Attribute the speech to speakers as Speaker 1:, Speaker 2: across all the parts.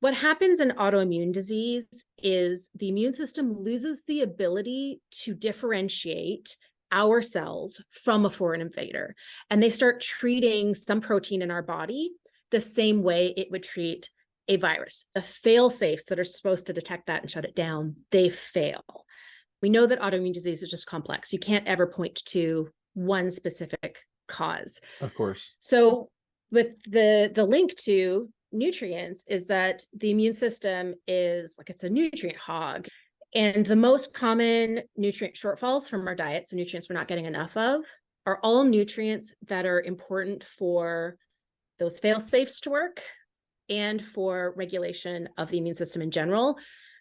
Speaker 1: What happens in autoimmune disease is the immune system loses the ability to differentiate our cells from a foreign invader. And they start treating some protein in our body the same way it would treat a virus. The fail safes that are supposed to detect that and shut it down, they fail. We know that autoimmune disease is just complex. You can't ever point to one specific cause.
Speaker 2: Of course.
Speaker 1: So with the link to nutrients is that the immune system is like it's a nutrient hog. And the most common nutrient shortfalls from our diet, so nutrients we're not getting enough of, are all nutrients that are important for those fail safes to work and for regulation of the immune system in general.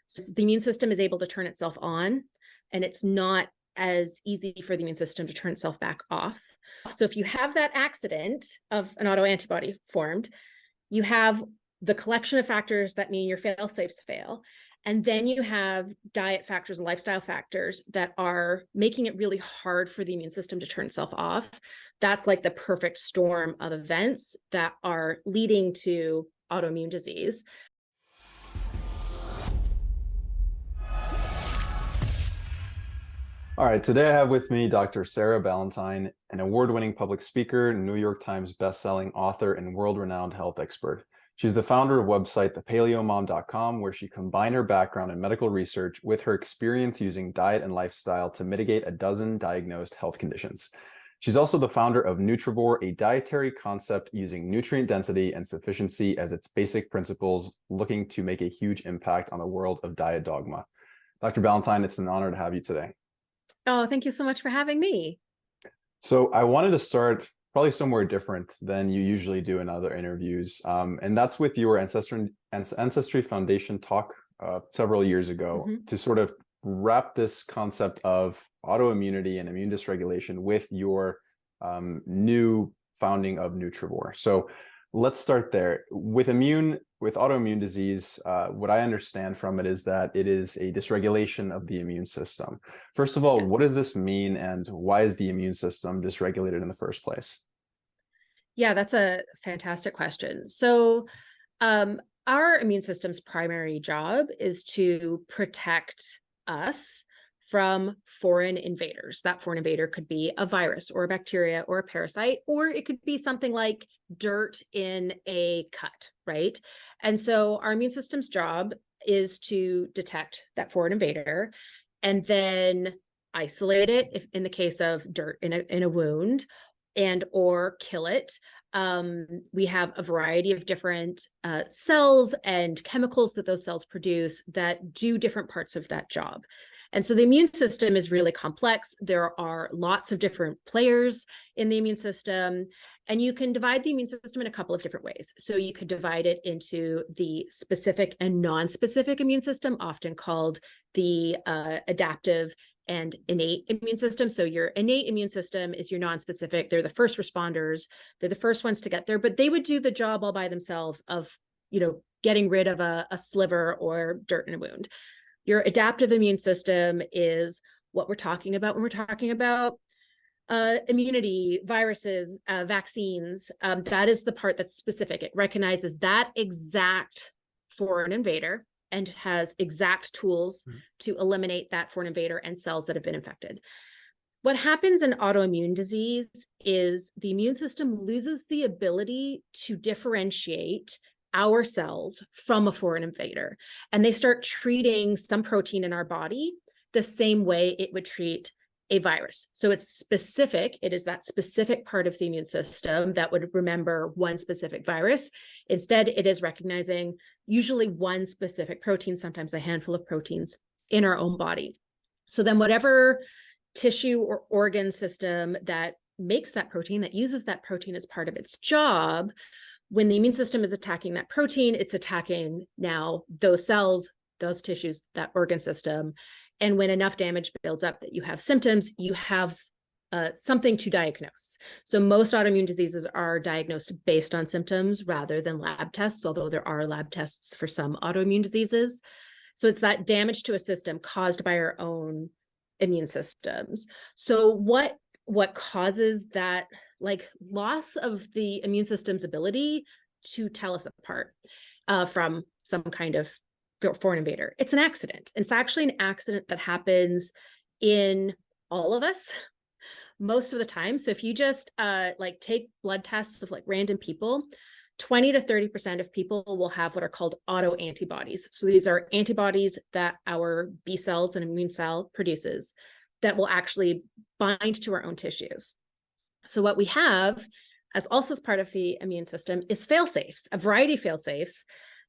Speaker 1: So the immune system is able to turn itself on, and it's not as easy for the immune system to turn itself back off. So if you have that accident of an autoantibody formed, you have the collection of factors that mean your fail safes fail. And then you have diet factors and lifestyle factors that are making it really hard for the immune system to turn itself off. That's like the perfect storm of events that are leading to autoimmune disease.
Speaker 2: All right, today I have with me Dr. Sarah Ballentyne, an award-winning public speaker, New York Times bestselling author, and world-renowned health expert. She's the founder of website thepaleomom.com, where she combined her background in medical research with her experience using diet and lifestyle to mitigate a dozen diagnosed health conditions. She's also the founder of Nutrivore, a dietary concept using nutrient density and sufficiency as its basic principles, looking to make a huge impact on the world of diet dogma. Dr. Ballentyne, it's an honor to have you today.
Speaker 1: Oh, thank you so much for having me.
Speaker 2: So I wanted to start probably somewhere different than you usually do in other interviews. And that's with your Ancestry Foundation talk several years ago to sort of wrap this concept of autoimmunity and immune dysregulation with your new founding of Nutrivore. So let's start there. With autoimmune disease, what I understand from it is that it is a dysregulation of the immune system. First of all, what does this mean, and why is the immune system dysregulated in the first place?
Speaker 1: Yeah, that's a fantastic question. So our immune system's primary job is to protect us from foreign invaders. That foreign invader could be a virus or a bacteria or a parasite, or it could be something like dirt in a cut, right? And so our immune system's job is to detect that foreign invader and then isolate it if in the case of dirt in a wound, and or kill it. We have a variety of different cells and chemicals that those cells produce that do different parts of that job. And so the immune system is really complex. There are lots of different players in the immune system, and you can divide the immune system in a couple of different ways. So you could divide it into the specific and non-specific immune system, often called the adaptive and innate immune system. So your innate immune system is your non-specific. They're the first responders. They're the first ones to get there, but they would do the job all by themselves of, getting rid of a sliver or dirt in a wound. Your adaptive immune system is what we're talking about when we're talking about immunity, viruses, vaccines. That is the part that's specific. It recognizes that exact foreign invader and has exact tools to eliminate that foreign invader and cells that have been infected. What happens in autoimmune disease is the immune system loses the ability to differentiate our cells from a foreign invader, and they start treating some protein in our body the same way it would treat a virus. So it's specific. It is that specific part of the immune system that would remember one specific virus. Instead, it is recognizing usually one specific protein, sometimes a handful of proteins in our own body. So then whatever tissue or organ system that makes that protein, that uses that protein as part of its job, when the immune system is attacking that protein, it's attacking now those cells, those tissues, that organ system. And when enough damage builds up that you have symptoms, you have something to diagnose. So most autoimmune diseases are diagnosed based on symptoms rather than lab tests, although there are lab tests for some autoimmune diseases. So it's that damage to a system caused by our own immune systems. So what causes that loss of the immune system's ability to tell us apart? from some kind of foreign invader. It's an accident. It's actually an accident that happens in all of us most of the time. So if you just like take blood tests of like random people, 20 to 30% of people will have what are called autoantibodies. So these are antibodies that our B cells and immune cell produces that will actually bind to our own tissues. So what we have, as also as part of the immune system, is fail-safes, a variety of fail-safes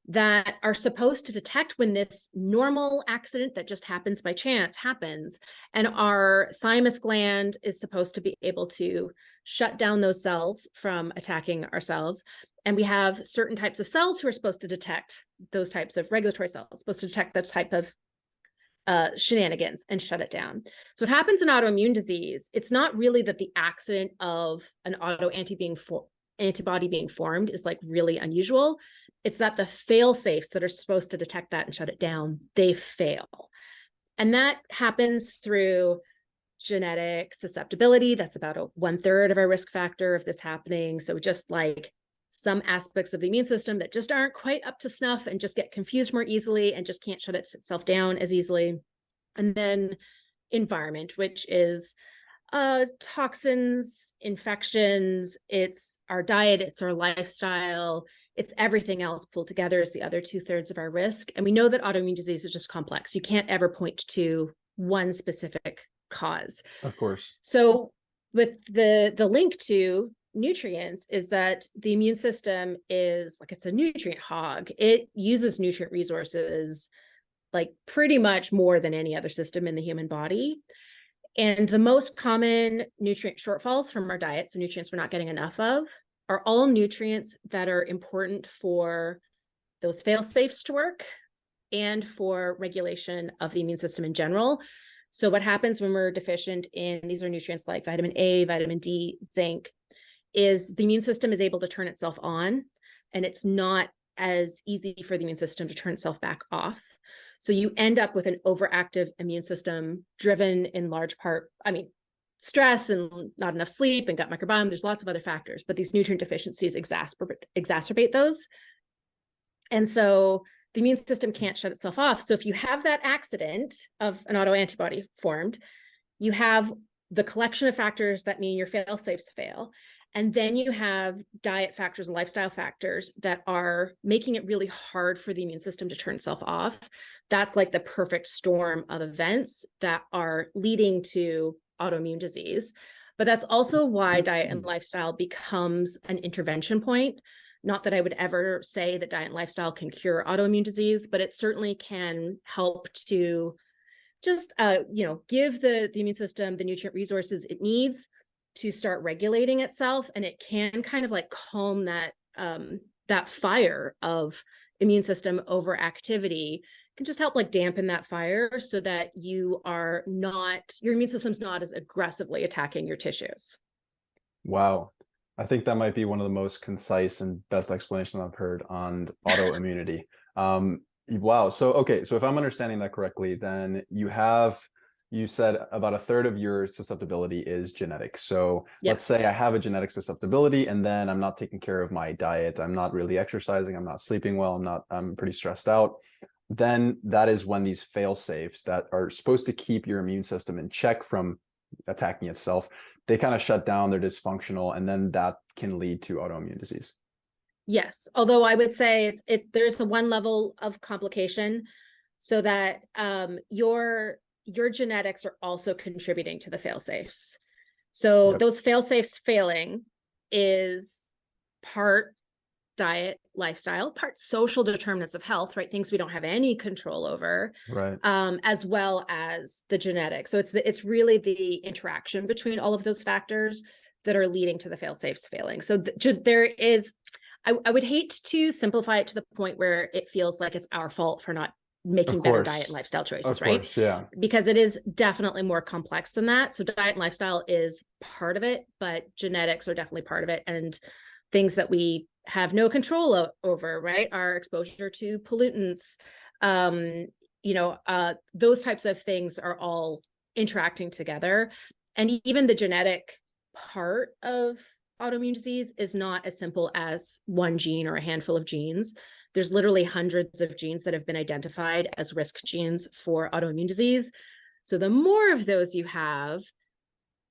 Speaker 1: that are supposed to detect when this normal accident that just happens by chance happens. And our thymus gland is supposed to be able to shut down those cells from attacking ourselves. And we have certain types of cells who are supposed to detect those types of regulatory cells, supposed to detect those type of shenanigans and shut it down. So what happens in autoimmune disease, it's not really that the accident of an antibody being formed is like really unusual. It's that the fail safes that are supposed to detect that and shut it down, they fail. And that happens through genetic susceptibility. That's about 1/3 of our risk factor of this happening. So just like some aspects of the immune system that just aren't quite up to snuff and just get confused more easily and just can't shut itself down as easily. And then environment, which is toxins, infections, it's our diet, it's our lifestyle, it's everything else pulled together is the other 2/3 of our risk. And we know that autoimmune disease is just complex. You can't ever point to one specific cause.
Speaker 2: Of course.
Speaker 1: So with the link to nutrients is that the immune system is like, it's a nutrient hog. It uses nutrient resources like pretty much more than any other system in the human body. And the most common nutrient shortfalls from our diet, so nutrients we're not getting enough of, are all nutrients that are important for those fail safes to work and for regulation of the immune system in general. So what happens when we're deficient in, these are nutrients like vitamin A, vitamin D, zinc, is the immune system is able to turn itself on, and it's not as easy for the immune system to turn itself back off. So you end up with an overactive immune system driven in large part, I mean, stress and not enough sleep and gut microbiome. There's lots of other factors, but these nutrient deficiencies exacerbate those. And so the immune system can't shut itself off. So if you have that accident of an autoantibody formed, you have the collection of factors that mean your fail safes fail. And then you have diet factors and lifestyle factors that are making it really hard for the immune system to turn itself off. That's like the perfect storm of events that are leading to autoimmune disease. But that's also why diet and lifestyle becomes an intervention point. Not that I would ever say that diet and lifestyle can cure autoimmune disease, but it certainly can help to just, give the immune system the nutrient resources it needs to start regulating itself, and it can kind of like calm that that fire of immune system overactivity. Can just help like dampen that fire so that your immune system's not as aggressively attacking your tissues.
Speaker 2: Wow. I think that might be one of the most concise and best explanations I've heard on autoimmunity. Wow. So, okay. So if I'm understanding that correctly, then you said about 1/3 of your susceptibility is genetic. So let's say
Speaker 1: Yes.
Speaker 2: I have a genetic susceptibility and then I'm not taking care of my diet. I'm not really exercising. I'm not sleeping well. I'm pretty stressed out. Then that is when these fail safes that are supposed to keep your immune system in check from attacking itself, they kind of shut down, they're dysfunctional, and then that can lead to autoimmune disease.
Speaker 1: Yes. Although I would say there's a one level of complication so that your genetics are also contributing to the fail safes. So those fail safes failing is part diet, lifestyle, part social determinants of health, right? Things we don't have any control over,
Speaker 2: Right.
Speaker 1: As well as the genetics. So it's really the interaction between all of those factors that are leading to the fail safes failing. So there is, I would hate to simplify it to the point where it feels like it's our fault for not making better diet and lifestyle choices, right?
Speaker 2: Yeah.
Speaker 1: Because it is definitely more complex than that. So diet and lifestyle is part of it, but genetics are definitely part of it. And things that we have no control over, right? Our exposure to pollutants, those types of things are all interacting together. And even the genetic part of autoimmune disease is not as simple as one gene or a handful of genes. There's literally hundreds of genes that have been identified as risk genes for autoimmune disease. So the more of those you have,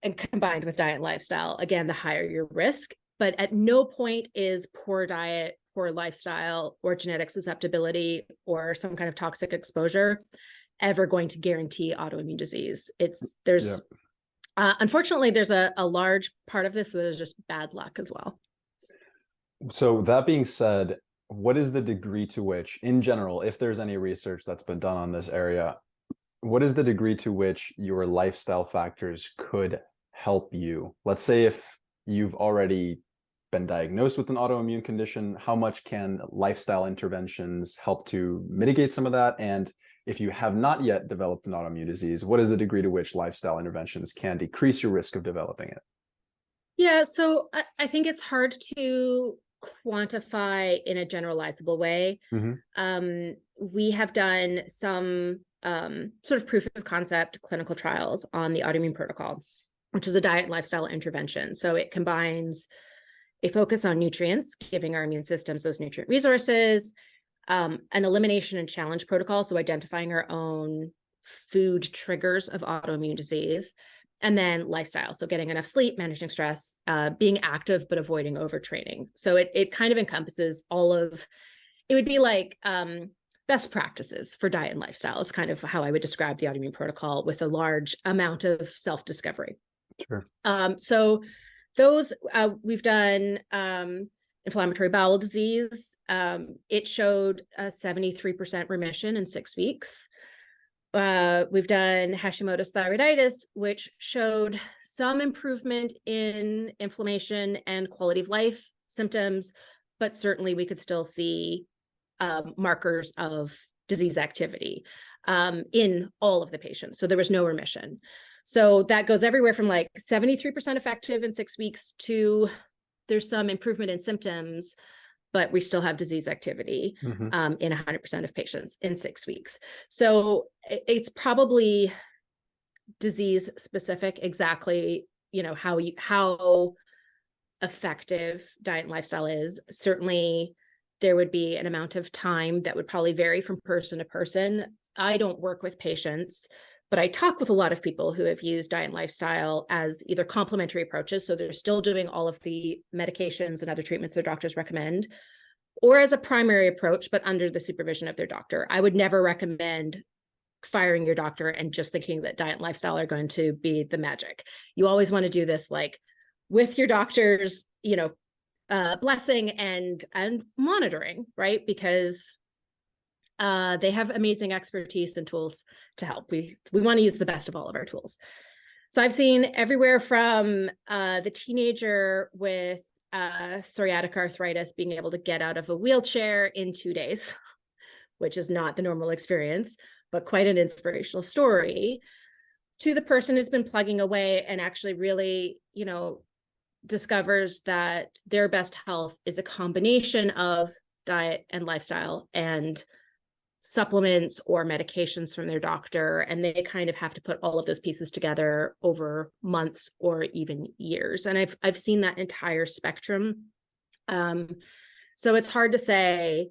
Speaker 1: and combined with diet and lifestyle, again, the higher your risk. But at no point is poor diet, poor lifestyle, or genetic susceptibility, or some kind of toxic exposure ever going to guarantee autoimmune disease. Unfortunately, there's a large part of this that is just bad luck as well.
Speaker 2: So that being said, what is the degree to which, in general, if there's any research that's been done on this area, what is the degree to which your lifestyle factors could help you? Let's say if you've already been diagnosed with an autoimmune condition, how much can lifestyle interventions help to mitigate some of that? And if you have not yet developed an autoimmune disease, what is the degree to which lifestyle interventions can decrease your risk of developing it?
Speaker 1: Yeah, so I think it's hard to quantify in a generalizable way. We have done some sort of proof of concept clinical trials on the autoimmune protocol, which is a diet and lifestyle intervention. So it combines a focus on nutrients, giving our immune systems those nutrient resources, an elimination and challenge protocol, so identifying our own food triggers of autoimmune disease, and then lifestyle, so getting enough sleep, managing stress, being active, but avoiding overtraining. So it kind of encompasses all of, it would be like best practices for diet and lifestyle is kind of how I would describe the autoimmune protocol, with a large amount of self-discovery.
Speaker 2: Sure.
Speaker 1: So those we've done inflammatory bowel disease. It showed a 73% remission in 6 weeks. We've done Hashimoto's thyroiditis, which showed some improvement in inflammation and quality of life symptoms, but certainly we could still see markers of disease activity in all of the patients. So there was no remission. So that goes everywhere from like 73% effective in 6 weeks to there's some improvement in symptoms, but we still have disease activity in 100% of patients in 6 weeks. So it's probably disease specific, exactly, how effective diet and lifestyle is. Certainly there would be an amount of time that would probably vary from person to person. I don't work with patients, but I talk with a lot of people who have used diet and lifestyle as either complementary approaches, so they're still doing all of the medications and other treatments their doctors recommend, or as a primary approach, but under the supervision of their doctor. I would never recommend firing your doctor and just thinking that diet and lifestyle are going to be the magic. You always want to do this like with your doctor's, blessing and monitoring, right? Because they have amazing expertise and tools to help. We want to use the best of all of our tools. So I've seen everywhere from the teenager with psoriatic arthritis being able to get out of a wheelchair in 2 days, which is not the normal experience, but quite an inspirational story, to the person who's been plugging away and actually really, discovers that their best health is a combination of diet and lifestyle and supplements or medications from their doctor, and they kind of have to put all of those pieces together over months or even years. And I've seen that entire spectrum. So it's hard to say,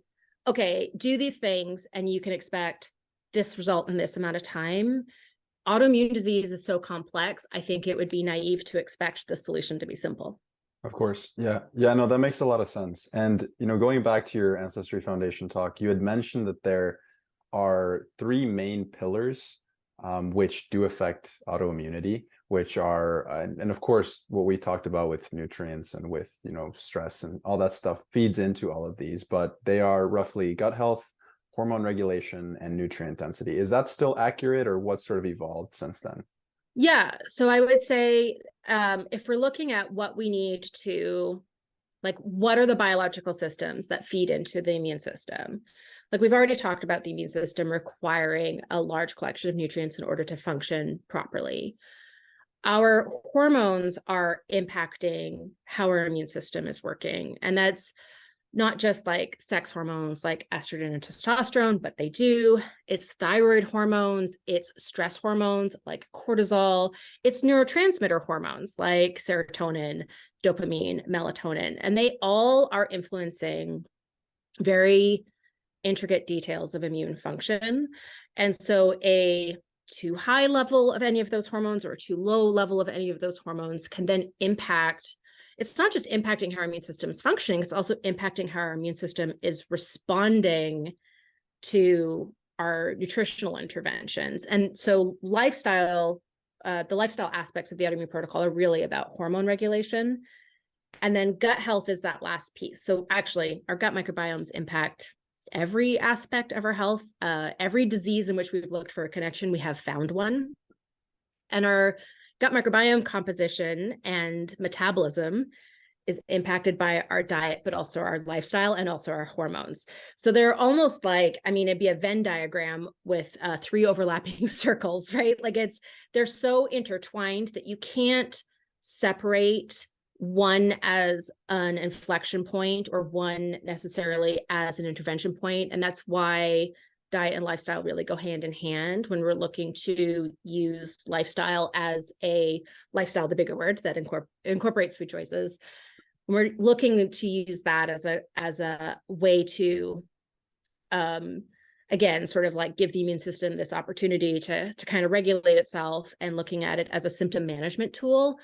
Speaker 1: okay, do these things and you can expect this result in this amount of time. Autoimmune disease is so complex. I think it would be naive to expect the solution to be simple.
Speaker 2: Of course. Yeah. No, that makes a lot of sense. And, going back to your Ancestry Foundation talk, you had mentioned that there are 3 main pillars which do affect autoimmunity, which are, and of course, what we talked about with nutrients and with, stress and all that stuff feeds into all of these, but they are roughly gut health, hormone regulation, and nutrient density. Is that still accurate, or what sort of evolved since then?
Speaker 1: Yeah. So I would say if we're looking at what we need to, like, what are the biological systems that feed into the immune system? Like, we've already talked about the immune system requiring a large collection of nutrients in order to function properly. Our hormones are impacting how our immune system is working. And that's not just like sex hormones like estrogen and testosterone, but they do. It's thyroid hormones, it's stress hormones like cortisol, it's neurotransmitter hormones like serotonin, dopamine, melatonin, and they all are influencing very intricate details of immune function. And so a too high level of any of those hormones or too low level of any of those hormones can then impact. It's not just impacting how our immune system is functioning, it's also impacting how our immune system is responding to our nutritional interventions. And so the lifestyle aspects of the autoimmune protocol are really about hormone regulation. And then gut health is that last piece. So actually, our gut microbiomes impact every aspect of our health. Every disease in which we've looked for a connection, we have found one. And our gut microbiome composition and metabolism is impacted by our diet, but also our lifestyle and also our hormones. So they're almost like, I mean, it'd be a Venn diagram with 3 overlapping circles, right? Like they're so intertwined that you can't separate one as an inflection point or one necessarily as an intervention point. And that's why diet and lifestyle really go hand in hand when we're looking to use lifestyle as a lifestyle, the bigger word that incorporates food choices. We're looking to use that as a way to, again, sort of like give the immune system this opportunity to kind of regulate itself, and looking at it as a symptom management tool.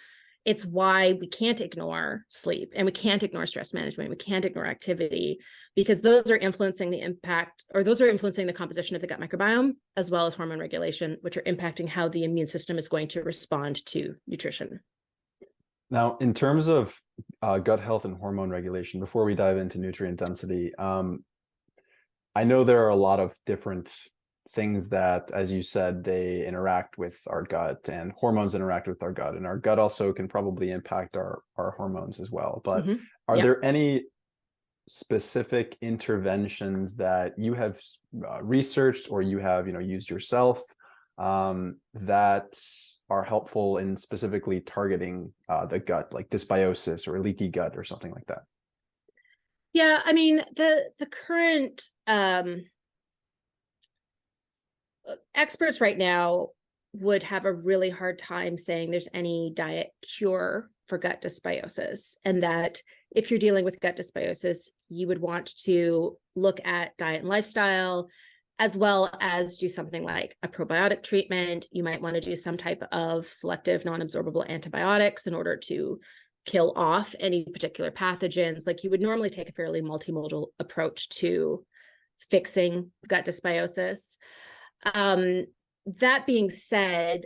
Speaker 1: It's why we can't ignore sleep and we can't ignore stress management. We can't ignore activity, because those are influencing the impact, or those are influencing the composition of the gut microbiome, as well as hormone regulation, which are impacting how the immune system is going to respond to nutrition.
Speaker 2: Now, in terms of gut health and hormone regulation, before we dive into nutrient density, I know there are a lot of different things that, as you said, they interact with our gut, and hormones interact with our gut, and our gut also can probably impact our hormones as well. But are there any specific interventions that you have researched or you have used yourself that are helpful in specifically targeting the gut, like dysbiosis or leaky gut or something like that?
Speaker 1: Yeah, I mean, the current experts right now would have a really hard time saying there's any diet cure for gut dysbiosis, and that if you're dealing with gut dysbiosis, you would want to look at diet and lifestyle, as well as do something like a probiotic treatment. You might want to do some type of selective non-absorbable antibiotics in order to kill off any particular pathogens. Like you would normally take a fairly multimodal approach to fixing gut dysbiosis. That being said,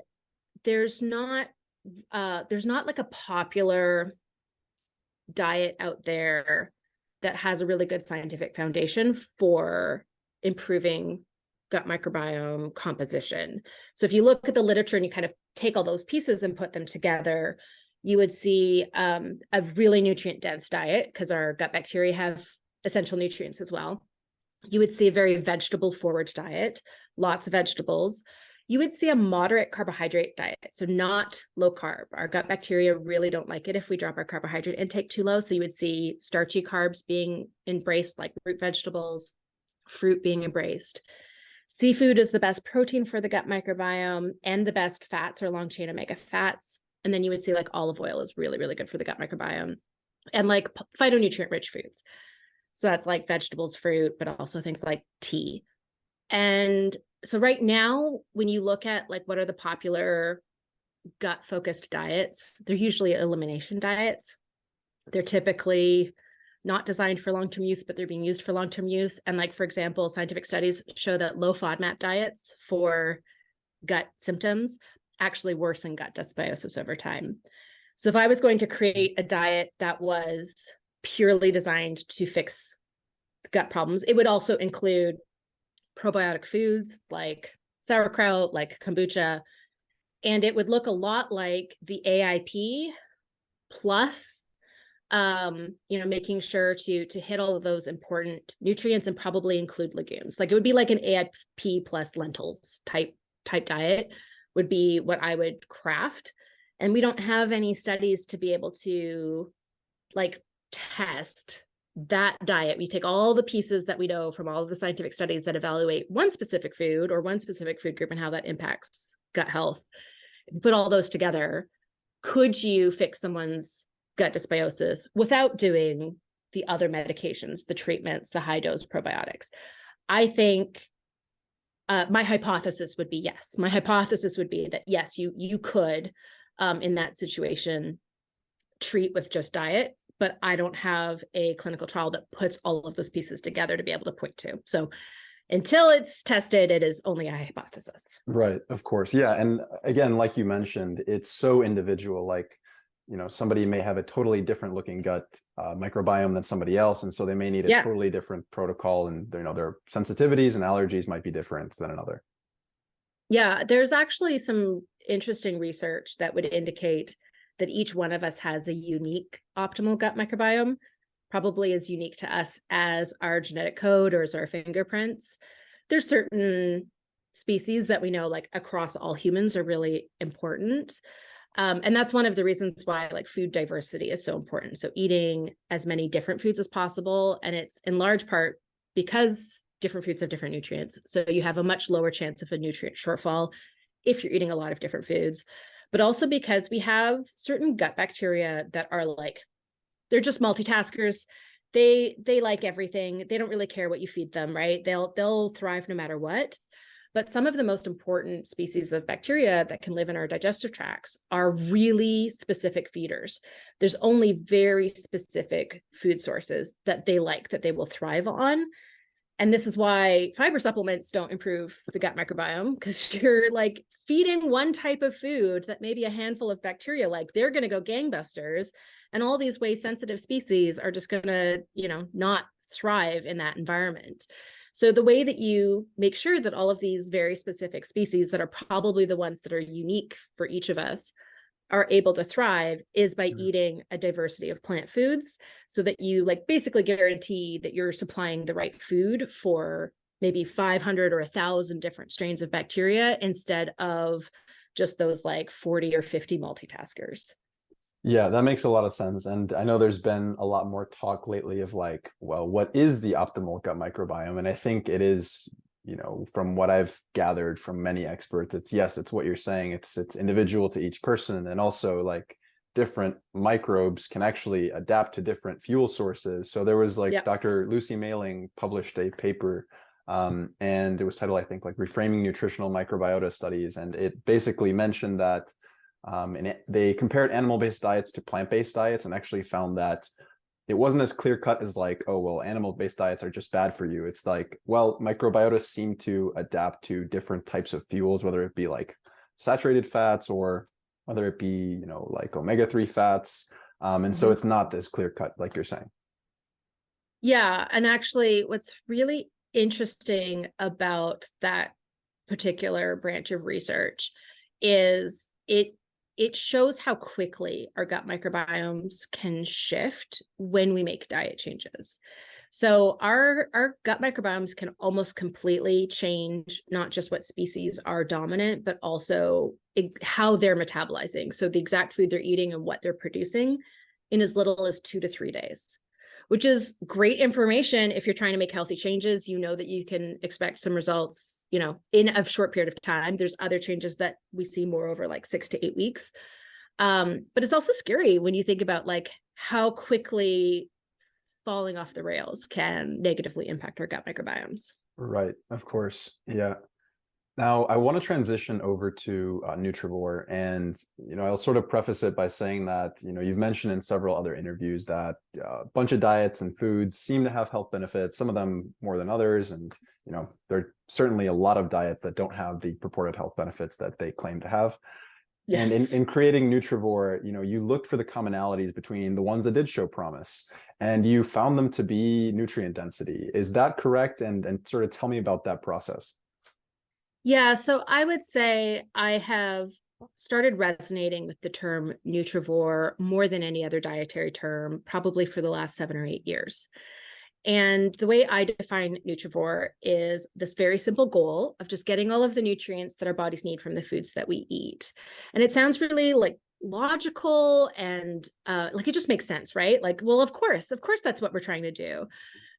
Speaker 1: there's not like a popular diet out there that has a really good scientific foundation for improving gut microbiome composition. So if you look at the literature and you kind of take all those pieces and put them together, you would see a really nutrient dense diet, because our gut bacteria have essential nutrients as well. You would see a very vegetable forward diet, lots of vegetables. You would see a moderate carbohydrate diet, so not low carb. Our gut bacteria really don't like it if we drop our carbohydrate intake too low. So you would see starchy carbs being embraced, like root vegetables, fruit being embraced. Seafood is the best protein for the gut microbiome, and the best fats are long chain omega fats. And then you would see like olive oil is really, really good for the gut microbiome, and like phytonutrient rich foods. So that's like vegetables, fruit, but also things like tea. And so right now, when you look at like what are the popular gut focused diets, they're usually elimination diets. They're typically not designed for long-term use, but they're being used for long-term use. And like, for example, scientific studies show that low FODMAP diets for gut symptoms actually worsen gut dysbiosis over time. So if I was going to create a diet that was purely designed to fix gut problems, it would also include probiotic foods like sauerkraut, like kombucha, and it would look a lot like the AIP plus, making sure to hit all of those important nutrients and probably include legumes. Like it would be like an AIP plus lentils type diet would be what I would craft. And we don't have any studies to be able to like test that diet. We take all the pieces that we know from all of the scientific studies that evaluate one specific food or one specific food group and how that impacts gut health. Put all those together. Could you fix someone's gut dysbiosis without doing the other medications, the treatments, the high dose probiotics? I think my hypothesis would be yes. My hypothesis would be that yes, you could in that situation treat with just diet, but I don't have a clinical trial that puts all of those pieces together to be able to point to. So until it's tested, it is only a hypothesis.
Speaker 2: Right, of course. Yeah. And again, like you mentioned, it's so individual. Like, somebody may have a totally different looking gut microbiome than somebody else. And so they may need a totally different protocol, and their sensitivities and allergies might be different than another.
Speaker 1: Yeah, there's actually some interesting research that would indicate that each one of us has a unique optimal gut microbiome, probably as unique to us as our genetic code or as our fingerprints. There's certain species that we know like across all humans are really important. And that's one of the reasons why like food diversity is so important. So eating as many different foods as possible. And it's in large part because different foods have different nutrients. So you have a much lower chance of a nutrient shortfall if you're eating a lot of different foods, but also because we have certain gut bacteria that are like, they're just multitaskers. They like everything. They don't really care what you feed them, right? They'll thrive no matter what. But some of the most important species of bacteria that can live in our digestive tracts are really specific feeders. There's only very specific food sources that they like, that they will thrive on. And this is why fiber supplements don't improve the gut microbiome, because you're like feeding one type of food that maybe a handful of bacteria like, they're going to go gangbusters. And all these waste sensitive species are just going to, not thrive in that environment. So the way that you make sure that all of these very specific species that are probably the ones that are unique for each of us are able to thrive is by eating a diversity of plant foods, so that you like basically guarantee that you're supplying the right food for maybe 500 or 1,000 different strains of bacteria instead of just those like 40 or 50 multitaskers.
Speaker 2: Yeah, that makes a lot of sense. And I know there's been a lot more talk lately of like, well, what is the optimal gut microbiome? And I think it is, from what I've gathered from many experts, it's what you're saying. It's individual to each person. And also like different microbes can actually adapt to different fuel sources. So there was like Dr. Lucy Mailing published a paper and it was titled, I think, like Reframing Nutritional Microbiota Studies. And it basically mentioned that they compared animal-based diets to plant-based diets and actually found that it wasn't as clear-cut as like, oh, well, animal-based diets are just bad for you. It's like, well, microbiota seem to adapt to different types of fuels, whether it be like saturated fats or whether it be, like omega-3 fats. And so it's not as clear-cut like you're saying.
Speaker 1: Yeah. And actually, what's really interesting about that particular branch of research is it shows how quickly our gut microbiomes can shift when we make diet changes. So our gut microbiomes can almost completely change not just what species are dominant, but also how they're metabolizing. So the exact food they're eating and what they're producing in as little as 2 to 3 days, which is great information if you're trying to make healthy changes. You know that you can expect some results, in a short period of time. There's other changes that we see more over like 6 to 8 weeks. But it's also scary when you think about like how quickly falling off the rails can negatively impact our gut microbiomes.
Speaker 2: Right, of course. Yeah. Now, I want to transition over to Nutrivore, and I'll sort of preface it by saying that you've mentioned in several other interviews that a bunch of diets and foods seem to have health benefits, some of them more than others, and there are certainly a lot of diets that don't have the purported health benefits that they claim to have. Yes. And in creating Nutrivore, you looked for the commonalities between the ones that did show promise, and you found them to be nutrient density. Is that correct? And sort of tell me about that process.
Speaker 1: Yeah, so I would say I have started resonating with the term Nutrivore more than any other dietary term, probably for the last 7 or 8 years. And the way I define Nutrivore is this very simple goal of just getting all of the nutrients that our bodies need from the foods that we eat. And it sounds really like logical and like it just makes sense, right? Like, well, of course that's what we're trying to do.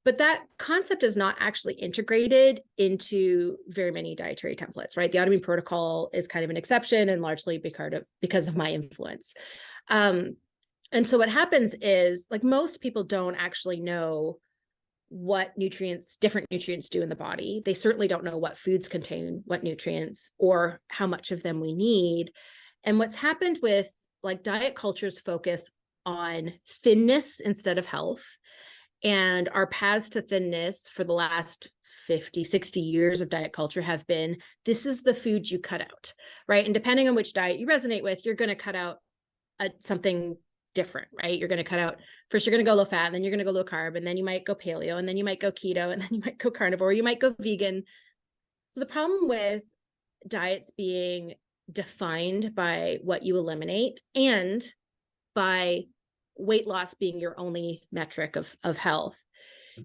Speaker 1: But that concept is not actually integrated into very many dietary templates, right? The Autoimmune protocol is kind of an exception, and largely because of my influence. And so what happens is, like, most people don't actually know what nutrients, different nutrients do in the body. They certainly don't know what foods contain what nutrients or how much of them we need. And what's happened with like diet culture's focus on thinness instead of health, and our paths to thinness for the last 50, 60 years of diet culture have been, this is the food you cut out, right? And depending on which diet you resonate with, you're going to cut out something different, right? You're going to cut out, first you're going to go low fat, and then you're going to go low carb, and then you might go paleo, and then you might go keto, and then you might go carnivore, you might go vegan. So the problem with diets being defined by what you eliminate and by weight loss being your only metric of health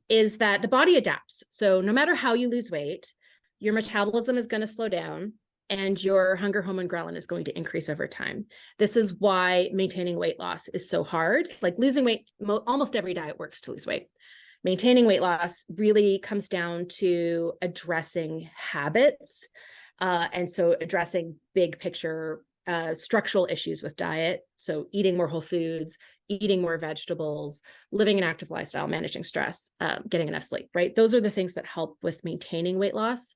Speaker 1: is that the body adapts. So no matter how you lose weight, your metabolism is going to slow down, and your hunger hormone ghrelin is going to increase over time. This is why maintaining weight loss is so hard. Like losing weight, almost every diet works to lose weight. Maintaining weight loss really comes down to addressing habits. And so addressing big picture structural issues with diet. So eating more whole foods, eating more vegetables, living an active lifestyle, managing stress, getting enough sleep, right? Those are the things that help with maintaining weight loss.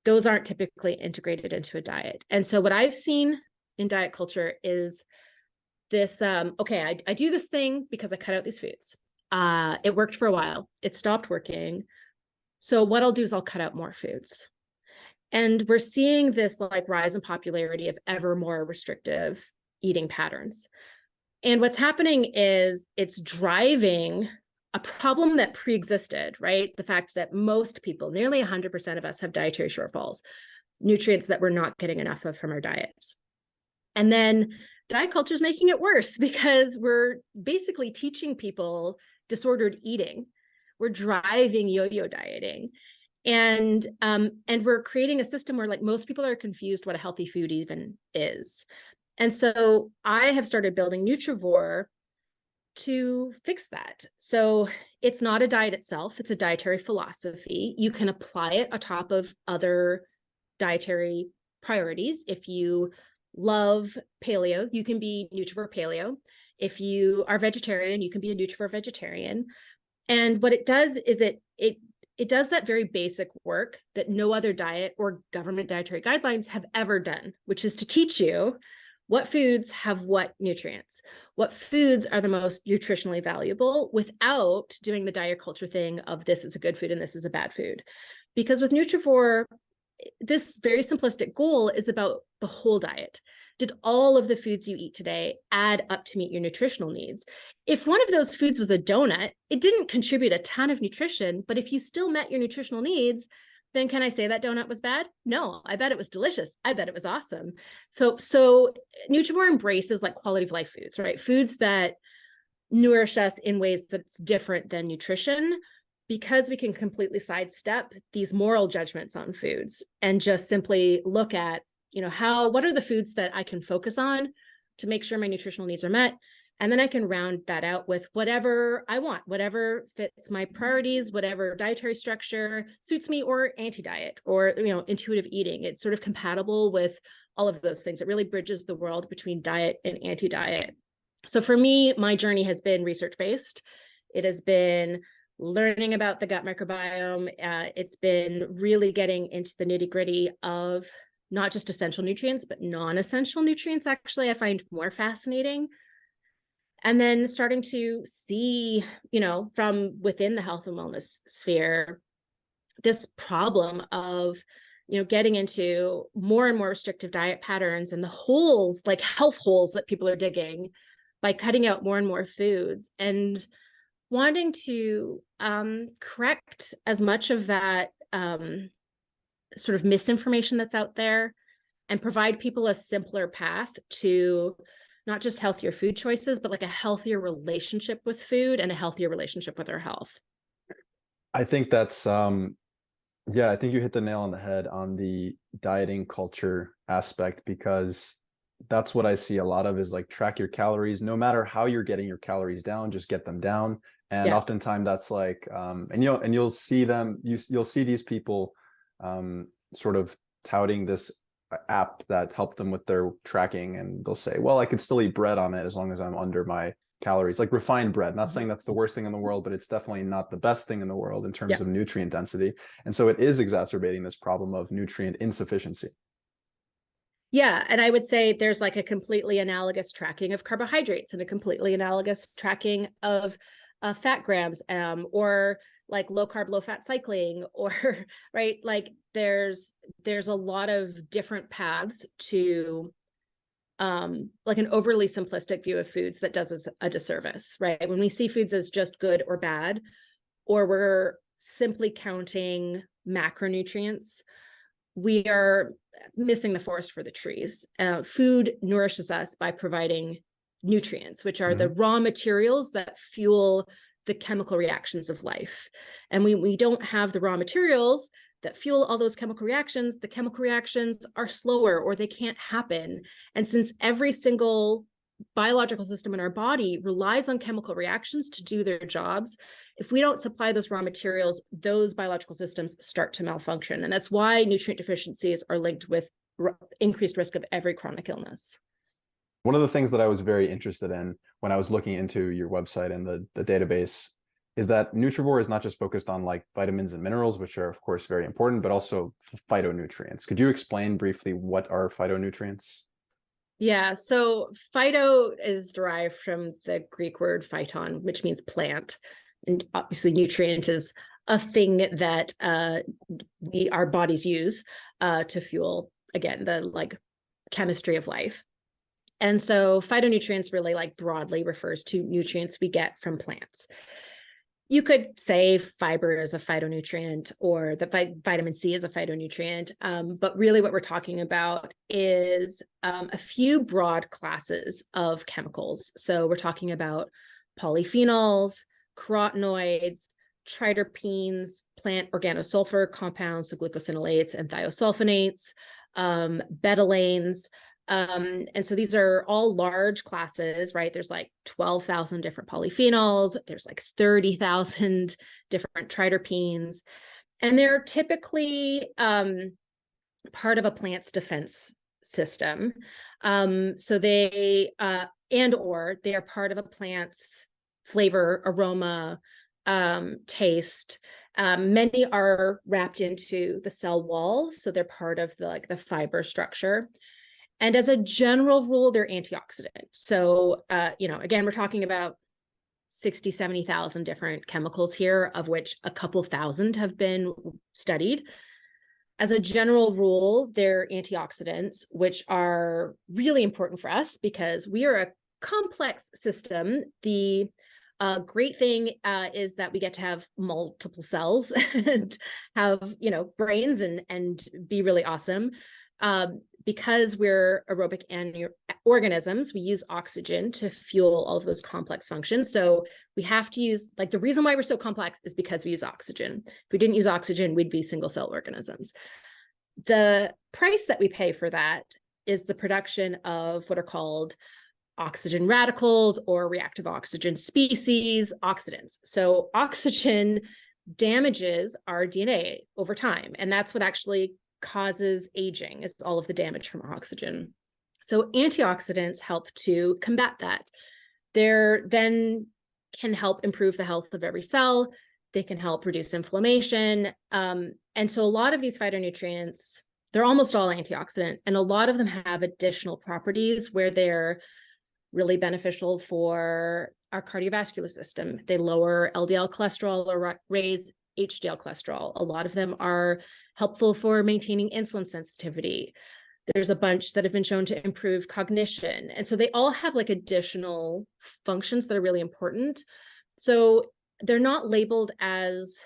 Speaker 1: Those aren't typically integrated into a diet. And so what I've seen in diet culture is this, okay, I do this thing because I cut out these foods. It worked for a while. It stopped working. So what I'll do is I'll cut out more foods. And we're seeing this like rise in popularity of ever more restrictive eating patterns. And what's happening is it's driving a problem that pre-existed, right? The fact that most people, nearly 100% of us, have dietary shortfalls, nutrients that we're not getting enough of from our diets. And then diet culture is making it worse because we're basically teaching people disordered eating. We're driving yo-yo dieting. And we're creating a system where like most people are confused what a healthy food even is. And so I have started building Nutrivore to fix that. So it's not a diet itself, it's a dietary philosophy. You can apply it atop of other dietary priorities. If you love paleo, you can be Nutrivore Paleo. If you are vegetarian, you can be a Nutrivore vegetarian. And what it does is it does that very basic work that no other diet or government dietary guidelines have ever done, which is to teach you what foods have what nutrients, what foods are the most nutritionally valuable, without doing the diet culture thing of this is a good food and this is a bad food. Because with Nutrivore, this very simplistic goal is about the whole diet. Did all of the foods you eat today add up to meet your nutritional needs? If one of those foods was a donut, it didn't contribute a ton of nutrition, but if you still met your nutritional needs, then can I say that donut was bad? No, I bet it was delicious. I bet it was awesome. So Nutrivore embraces like quality of life foods, right? Foods that nourish us in ways that's different than nutrition, because we can completely sidestep these moral judgments on foods and just simply look at, what are the foods that I can focus on to make sure my nutritional needs are met? And then I can round that out with whatever I want, whatever fits my priorities, whatever dietary structure suits me, or anti-diet, or, intuitive eating. It's sort of compatible with all of those things. It really bridges the world between diet and anti-diet. So for me, my journey has been research-based. It has been learning about the gut microbiome. It's been really getting into the nitty-gritty of not just essential nutrients, but non-essential nutrients, actually, I find more fascinating. And then starting to see, from within the health and wellness sphere, this problem of, getting into more and more restrictive diet patterns and the holes, like health holes that people are digging by cutting out more and more foods, and wanting to correct as much of that sort of misinformation that's out there and provide people a simpler path to not just healthier food choices, but like a healthier relationship with food and a healthier relationship with our health.
Speaker 2: I think that's, I think you hit the nail on the head on the dieting culture aspect, because that's what I see a lot of is like track your calories, no matter how you're getting your calories down, just get them down. And oftentimes that's like, you'll see you'll see these people sort of touting this app that helped them with their tracking, and they'll say, well, I can still eat bread on it as long as I'm under my calories, like refined bread. Not saying that's the worst thing in the world, but it's definitely not the best thing in the world in terms of nutrient density. And so it is exacerbating this problem of nutrient insufficiency.
Speaker 1: Yeah, and I would say there's like a completely analogous tracking of carbohydrates and a completely analogous tracking of fat grams, or like low carb, low fat cycling, or right, like there's a lot of different paths to like an overly simplistic view of foods that does us a disservice, right? When we see foods as just good or bad, or we're simply counting macronutrients, we are missing the forest for the trees. Food nourishes us by providing nutrients, which are the raw materials that fuel the chemical reactions of life. And we don't have the raw materials that fuel all those chemical reactions, the chemical reactions are slower or they can't happen. And since every single biological system in our body relies on chemical reactions to do their jobs, if we don't supply those raw materials, those biological systems start to malfunction. And that's why nutrient deficiencies are linked with increased risk of every chronic illness.
Speaker 2: One of the things that I was very interested in when I was looking into your website and the database is that Nutrivore is not just focused on like vitamins and minerals, which are of course very important, but also phytonutrients. Could you explain briefly what are phytonutrients?
Speaker 1: Yeah, so phyto is derived from the Greek word phyton, which means plant. And obviously nutrient is a thing that our bodies use to fuel, again, the like chemistry of life. And so phytonutrients really like broadly refers to nutrients we get from plants. You could say fiber is a phytonutrient or that vitamin C is a phytonutrient, but really what we're talking about is a few broad classes of chemicals. So we're talking about polyphenols, carotenoids, triterpenes, plant organosulfur compounds, so glucosinolates and thiosulfonates, betalains. And so these are all large classes, right? There's like 12,000 different polyphenols. There's like 30,000 different triterpenes. And they're typically part of a plant's defense system. So they, or they are part of a plant's flavor, aroma, taste. Many are wrapped into the cell wall. So they're part of the fiber structure. And as a general rule, they're antioxidant. So, again, we're talking about 60, 70,000 different chemicals here, of which a couple thousand have been studied. As a general rule, they're antioxidants, which are really important for us because we are a complex system. The great thing is that we get to have multiple cells and have, brains and be really awesome. Because we're aerobic organisms, we use oxygen to fuel all of those complex functions. So we have to use, the reason why we're so complex is because we use oxygen. If we didn't use oxygen, we'd be single cell organisms. The price that we pay for that is the production of what are called oxygen radicals or reactive oxygen species, oxidants. So oxygen damages our DNA over time. And that's what actually causes aging, is all of the damage from oxygen. So antioxidants help to combat that. They're then can help improve the health of every cell. They can help reduce inflammation. And so a lot of these phytonutrients, they're almost all antioxidant, and a lot of them have additional properties where they're really beneficial for our cardiovascular system. They lower LDL cholesterol or raise HDL cholesterol. A lot of them are helpful for maintaining insulin sensitivity. There's a bunch that have been shown to improve cognition. And so they all have additional functions that are really important. So they're not labeled as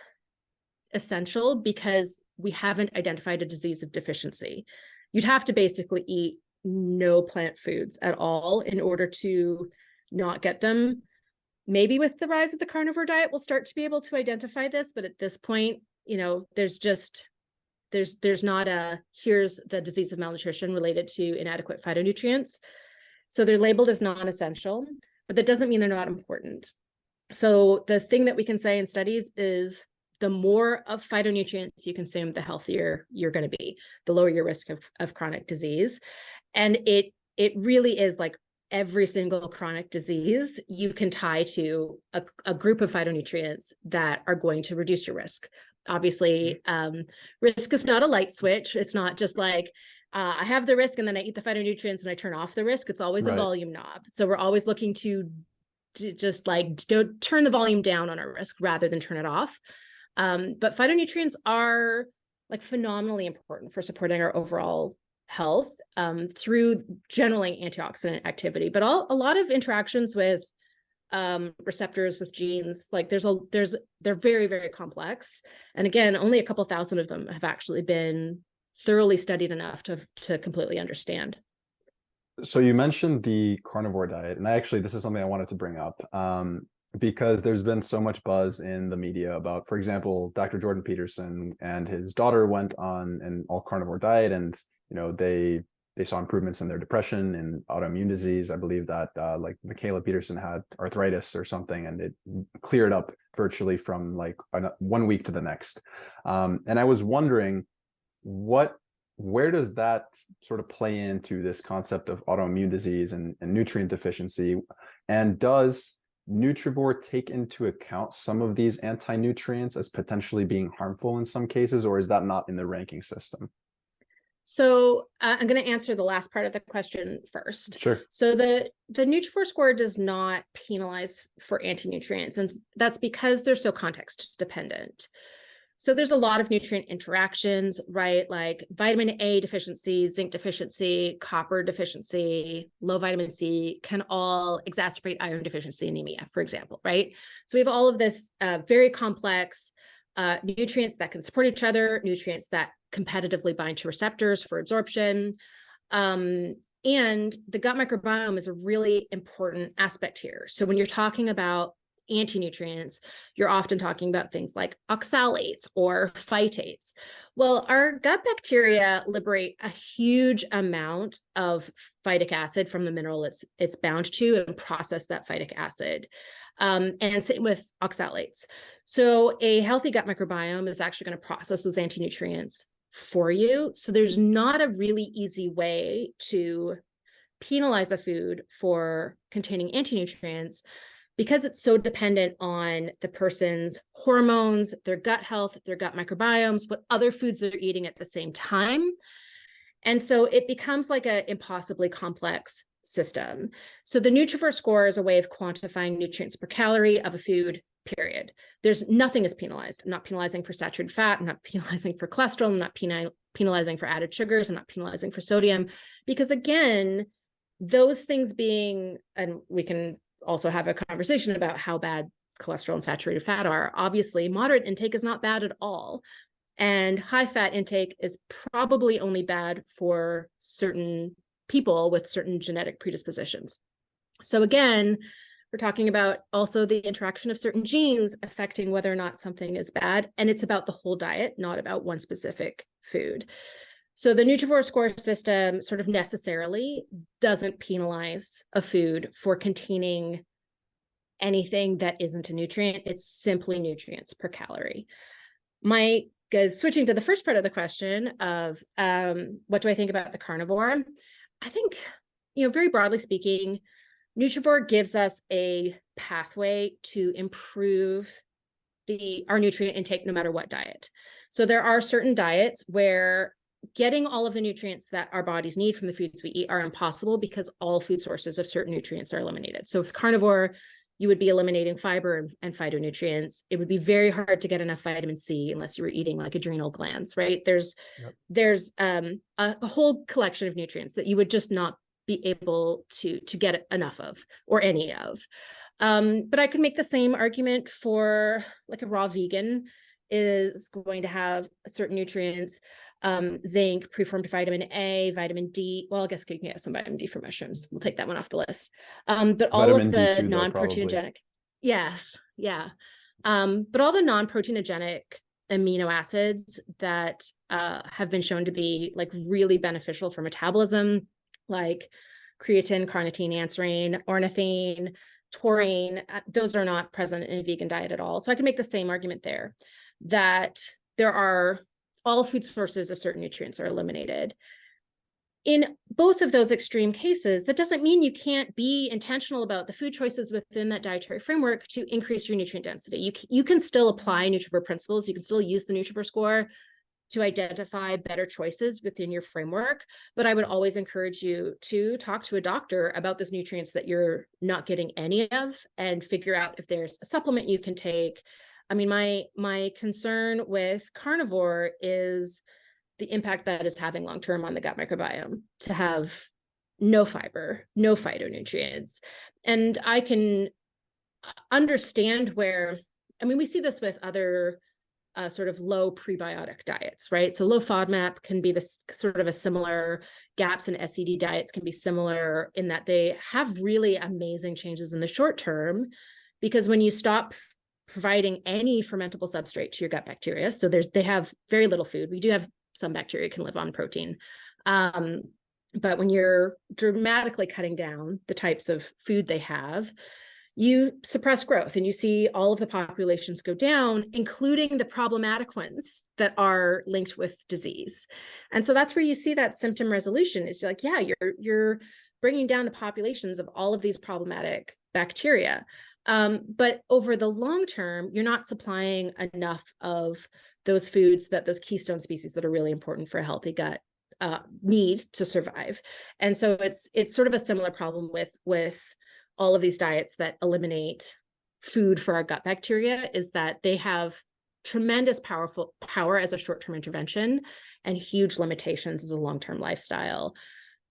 Speaker 1: essential because we haven't identified a disease of deficiency. You'd have to basically eat no plant foods at all in order to not get them. Maybe with the rise of the carnivore diet, we'll start to be able to identify this. But at this point, there's not here's the disease of malnutrition related to inadequate phytonutrients. So they're labeled as non-essential, but that doesn't mean they're not important. So the thing that we can say in studies is the more of phytonutrients you consume, the healthier you're going to be, the lower your risk of chronic disease. And it really is every single chronic disease you can tie to a group of phytonutrients that are going to reduce your risk. Obviously, risk is not a light switch. It's not just like, I have the risk and then I eat the phytonutrients and I turn off the risk. It's always a volume knob. So we're always looking to just like don't turn the volume down on our risk rather than turn it off. But phytonutrients are like phenomenally important for supporting our overall health through generally antioxidant activity, but a lot of interactions with receptors, with genes, like they're very, very complex. And again, only a couple thousand of them have actually been thoroughly studied enough to completely understand.
Speaker 2: So you mentioned the carnivore diet, and this is something I wanted to bring up because there's been so much buzz in the media about, for example, Dr. Jordan Peterson and his daughter went on an all carnivore diet, and they saw improvements in their depression and autoimmune disease. I believe that like Michaela Peterson had arthritis or something, and it cleared up virtually from like 1 week to the next. And I was wondering, where does that sort of play into this concept of autoimmune disease and nutrient deficiency? And does Nutrivore take into account some of these anti-nutrients as potentially being harmful in some cases, or is that not in the ranking system?
Speaker 1: So I'm going to answer the last part of the question first.
Speaker 2: Sure.
Speaker 1: So the Nutrivore score does not penalize for anti-nutrients, and that's because they're so context dependent. So there's a lot of nutrient interactions, right? Like vitamin A deficiency, zinc deficiency, copper deficiency, low vitamin C can all exacerbate iron deficiency anemia, for example, right? So we have all of this very complex nutrients that can support each other, nutrients that competitively bind to receptors for absorption. And the gut microbiome is a really important aspect here. So when you're talking about anti-nutrients, you're often talking about things like oxalates or phytates. Well, our gut bacteria liberate a huge amount of phytic acid from the mineral it's bound to and process that phytic acid. And same with oxalates. So a healthy gut microbiome is actually going to process those anti-nutrients for you. So there's not a really easy way to penalize a food for containing anti-nutrients, because it's so dependent on the person's hormones, their gut health, their gut microbiomes, what other foods they're eating at the same time. And so it becomes like an impossibly complex system. So the Nutrivore score is a way of quantifying nutrients per calorie of a food, period. There's nothing is penalized. I'm not penalizing for saturated fat. I'm not penalizing for cholesterol. I'm not penalizing for added sugars. I'm not penalizing for sodium, because again, those things being, and we can also have a conversation about how bad cholesterol and saturated fat are. Obviously, moderate intake is not bad at all. And high fat intake is probably only bad for certain people with certain genetic predispositions. So again, we're talking about also the interaction of certain genes affecting whether or not something is bad. And it's about the whole diet, not about one specific food. So the Nutrivore score system sort of necessarily doesn't penalize a food for containing anything that isn't a nutrient. It's simply nutrients per calorie. Switching to the first part of the question of what do I think about the carnivore? I think, very broadly speaking, Nutrivore gives us a pathway to improve our nutrient intake no matter what diet. So there are certain diets where getting all of the nutrients that our bodies need from the foods we eat are impossible because all food sources of certain nutrients are eliminated. So with carnivore, you would be eliminating fiber and phytonutrients. It would be very hard to get enough vitamin C unless you were eating like adrenal glands, right? There's a whole collection of nutrients that you would just not be able to get enough of or any of. But I could make the same argument for like a raw vegan is going to have certain nutrients, zinc, preformed vitamin A, vitamin D. Well, I guess you can get some vitamin D from mushrooms. We'll take that one off the list. But all
Speaker 2: Vitamin
Speaker 1: of the
Speaker 2: D too,
Speaker 1: non-proteinogenic, yes, yeah. But all the non-proteinogenic amino acids that have been shown to be like really beneficial for metabolism, like creatine, carnitine, anserine, ornithine, taurine, those are not present in a vegan diet at all. So I can make the same argument there, that there are all food sources of certain nutrients are eliminated. in both of those extreme cases, that doesn't mean you can't be intentional about the food choices within that dietary framework to increase your nutrient density. You can still apply Nutrivore principles. You can still use the Nutrivore score to identify better choices within your framework. But I would always encourage you to talk to a doctor about those nutrients that you're not getting any of and figure out if there's a supplement you can take. I mean, my concern with carnivore is the impact that is having long-term on the gut microbiome to have no fiber, no phytonutrients. And I can understand where, I mean, we see this with other sort of low prebiotic diets, right? So low FODMAP can be this sort of a similar, GAPS and SED diets can be similar in that they have really amazing changes in the short term, because when you stop providing any fermentable substrate to your gut bacteria, so they have very little food. We do have some bacteria can live on protein. But when you're dramatically cutting down the types of food they have, you suppress growth and you see all of the populations go down, including the problematic ones that are linked with disease. And so that's where you see that symptom resolution is you're like, yeah, you're bringing down the populations of all of these problematic bacteria. But over the long term, you're not supplying enough of those foods that those keystone species that are really important for a healthy gut need to survive. And so it's sort of a similar problem with all of these diets that eliminate food for our gut bacteria, is that they have tremendous power as a short-term intervention and huge limitations as a long-term lifestyle.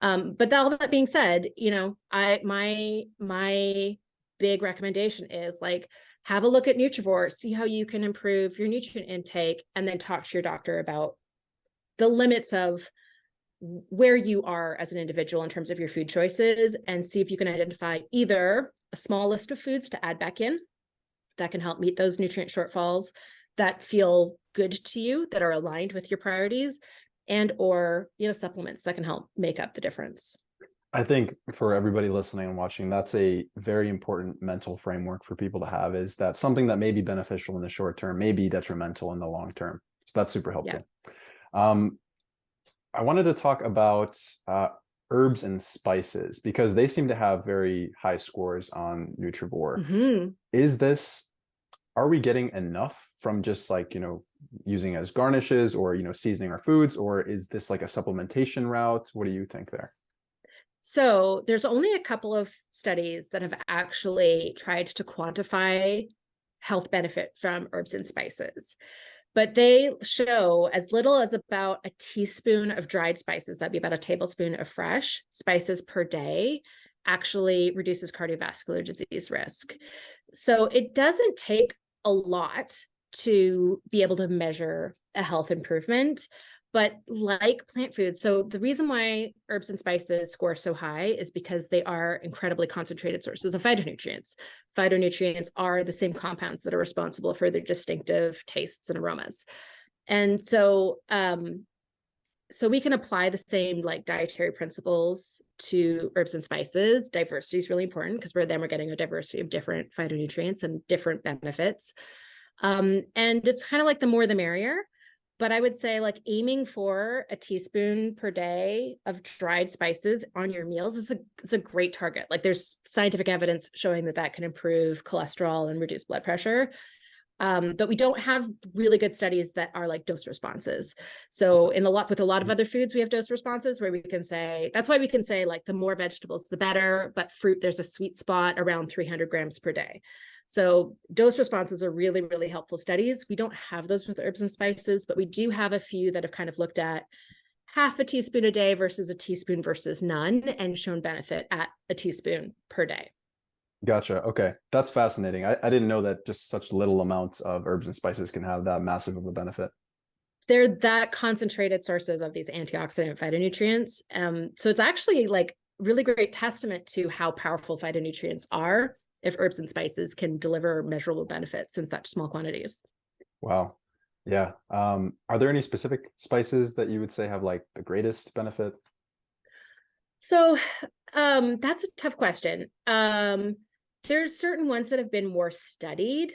Speaker 1: But all that being said, you know, my big recommendation is like, have a look at Nutrivore, see how you can improve your nutrient intake, and then talk to your doctor about the limits of where you are as an individual in terms of your food choices, and see if you can identify either a small list of foods to add back in that can help meet those nutrient shortfalls that feel good to you, that are aligned with your priorities, and or, you know, supplements that can help make up the difference.
Speaker 2: I think for everybody listening and watching, that's a very important mental framework for people to have, is that something that may be beneficial in the short term may be detrimental in the long term. So that's super helpful. Yeah. I wanted to talk about herbs and spices, because they seem to have very high scores on Nutrivore. Mm-hmm. Are we getting enough from just like, you know, using as garnishes or, you know, seasoning our foods, or is this like a supplementation route? What do you think there?
Speaker 1: So there's only a couple of studies that have actually tried to quantify health benefit from herbs and spices. But they show as little as about a teaspoon of dried spices, that'd be about a tablespoon of fresh spices per day, actually reduces cardiovascular disease risk. So it doesn't take a lot to be able to measure a health improvement. But like plant foods, so the reason why herbs and spices score so high is because they are incredibly concentrated sources of phytonutrients. Phytonutrients are the same compounds that are responsible for their distinctive tastes and aromas. And so, so we can apply the same like dietary principles to herbs and spices. Diversity is really important because we're getting a diversity of different phytonutrients and different benefits. And it's kind of like the more the merrier. But I would say like aiming for a teaspoon per day of dried spices on your meals is a great target. Like there's scientific evidence showing that that can improve cholesterol and reduce blood pressure. But we don't have really good studies that are like dose responses. So with a lot of other foods, we have dose responses where we can say, that's why we can say like the more vegetables, the better, but fruit, there's a sweet spot around 300 grams per day. So dose responses are really, really helpful studies. We don't have those with herbs and spices, but we do have a few that have kind of looked at half a teaspoon a day versus a teaspoon versus none, and shown benefit at a teaspoon per day.
Speaker 2: Gotcha. Okay. That's fascinating. I didn't know that just such little amounts of herbs and spices can have that massive of a benefit.
Speaker 1: They're that concentrated sources of these antioxidant phytonutrients. So it's actually like really great testament to how powerful phytonutrients are if herbs and spices can deliver measurable benefits in such small quantities.
Speaker 2: Wow. Yeah. Are there any specific spices that you would say have like the greatest benefit?
Speaker 1: So that's a tough question. There's certain ones that have been more studied.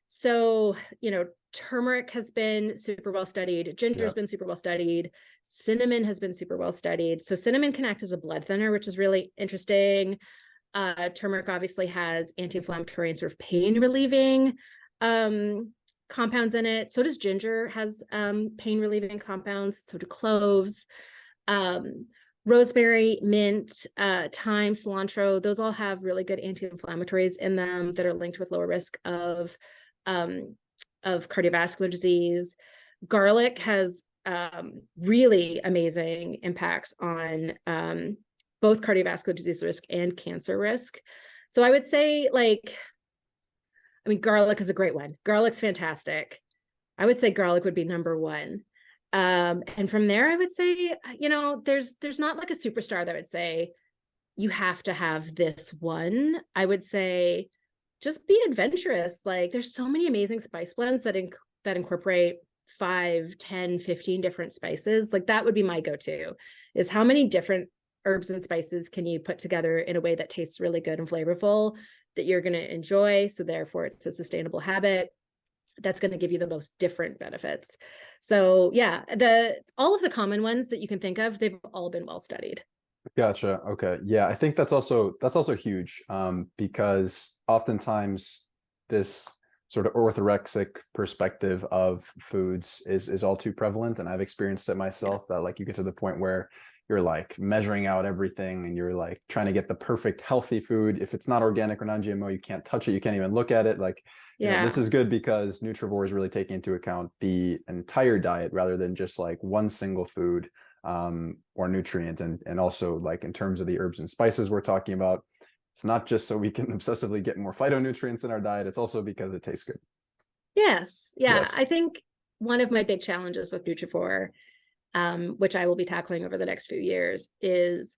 Speaker 1: So, you know, turmeric has been super well studied. Ginger has been super well studied. Cinnamon has been super well studied. So cinnamon can act as a blood thinner, which is really interesting. Turmeric obviously has anti-inflammatory and sort of pain relieving compounds in it. So does ginger, has pain relieving compounds. So do cloves. Rosemary, mint, thyme, cilantro, those all have really good anti-inflammatories in them that are linked with lower risk of cardiovascular disease. Garlic has really amazing impacts on both cardiovascular disease risk and cancer risk. So I would say, like, I mean, garlic is a great one. Garlic's fantastic. I would say garlic would be number one. And from there, I would say, you know, there's not like a superstar that would say you have to have this one. I would say just be adventurous. Like, there's so many amazing spice blends that incorporate 5, 10, 15 different spices. Like, that would be my go-to, is how many different herbs and spices can you put together in a way that tastes really good and flavorful that you're going to enjoy. So therefore it's a sustainable habit that's going to give you the most different benefits. So yeah, all of the common ones that you can think of, they've all been well studied.
Speaker 2: Gotcha. Okay. Yeah, I think that's also huge, because oftentimes this sort of orthorexic perspective of foods is all too prevalent, and I've experienced it myself. That like you get to the point where you're like measuring out everything and you're like trying to get the perfect healthy food. If it's not organic or non-GMO, you can't touch it. You can't even look at it. Like, you know, this is good because Nutrivore is really taking into account the entire diet rather than just like one single food or nutrient. And also, like, in terms of the herbs and spices we're talking about, it's not just so we can obsessively get more phytonutrients in our diet. It's also because it tastes good.
Speaker 1: Yes. Yeah.
Speaker 2: Yes.
Speaker 1: I think one of my big challenges with Nutrivore, which I will be tackling over the next few years, is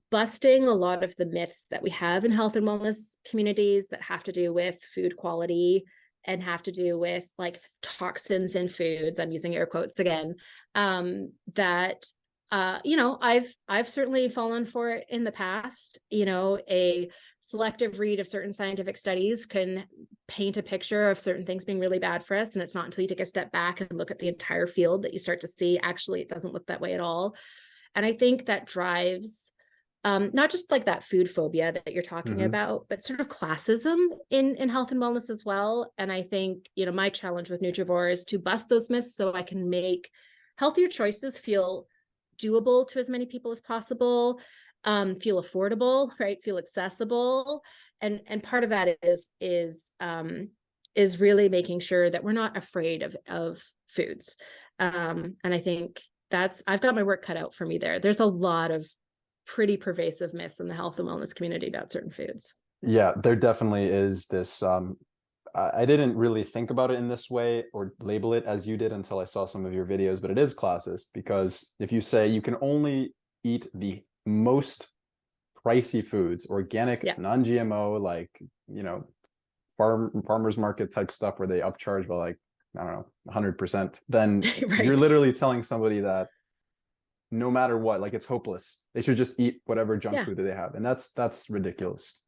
Speaker 1: busting a lot of the myths that we have in health and wellness communities that have to do with food quality and have to do with like toxins in foods. I'm using air quotes again. That you know, I've certainly fallen for it in the past. You know, a selective read of certain scientific studies can paint a picture of certain things being really bad for us, and it's not until you take a step back and look at the entire field that you start to see actually it doesn't look that way at all. And I think that drives not just like that food phobia that you're talking about, but sort of classism in health and wellness as well. And I think, you know, my challenge with Nutrivore is to bust those myths so I can make healthier choices feel doable to as many people as possible, feel affordable, right? Feel accessible. And part of that is really making sure that we're not afraid of foods. And I think I've got my work cut out for me there. There's a lot of pretty pervasive myths in the health and wellness community about certain foods.
Speaker 2: Yeah, there definitely is this. I didn't really think about it in this way or label it as you did until I saw some of your videos, but it is classist, because if you say you can only eat the most pricey foods, organic, non-GMO, like, you know, farmers market type stuff where they upcharge by like, I don't know, 100%, then
Speaker 1: Right.
Speaker 2: You're literally telling somebody that no matter what, like, it's hopeless. They should just eat whatever junk food that they have. And that's ridiculous.